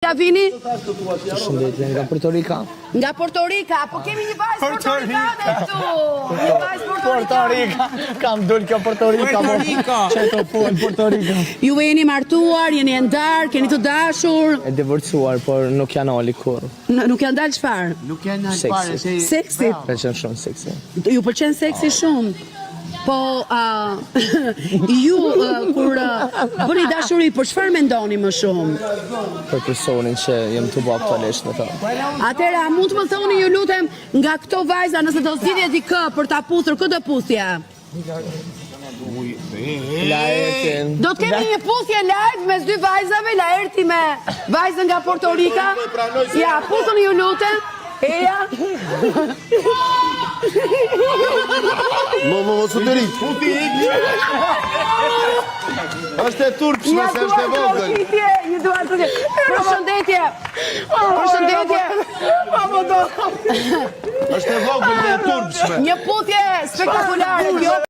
Nga vini? Përshëndetje, nga Puerto Rica. Nga Puerto Rica, po kemi një vajzë portorikane këtu. Një vajzë portorikane. Kam dul kjo Puerto Rica. Qeto punë Puerto Rica. Ju jeni martuar, jeni ndar, keni të dashur. E divorcuar, por nuk janë oli kur. Nuk janë dalë çfarë? Nuk janë dalë fare se Seksi? Pëlqen shumë seksi. Ju pëlqen seksi shumë? Po, ju, kur bëni dashuri, për çfarë mendoni më shumë? Për personin që jem të bo aktualisht me ta. Atëherë, a mund të më thoni, ju lutem, nga këto vajza, nëse do zgjidhje dikë për ta puthur, këtë puthja? Laertin. Do të kemi një puthje live mes dy vajzave, Laerti me vajzën nga Puerto Rica. Ja, puthuni ju lutem. Eja. Mos u dëri. Është e turpshme se është e vogël. Një dua të Përshëndetje. Përshëndetje. Është e vogël dhe e turpshme. Një puthje spektakolare kjo.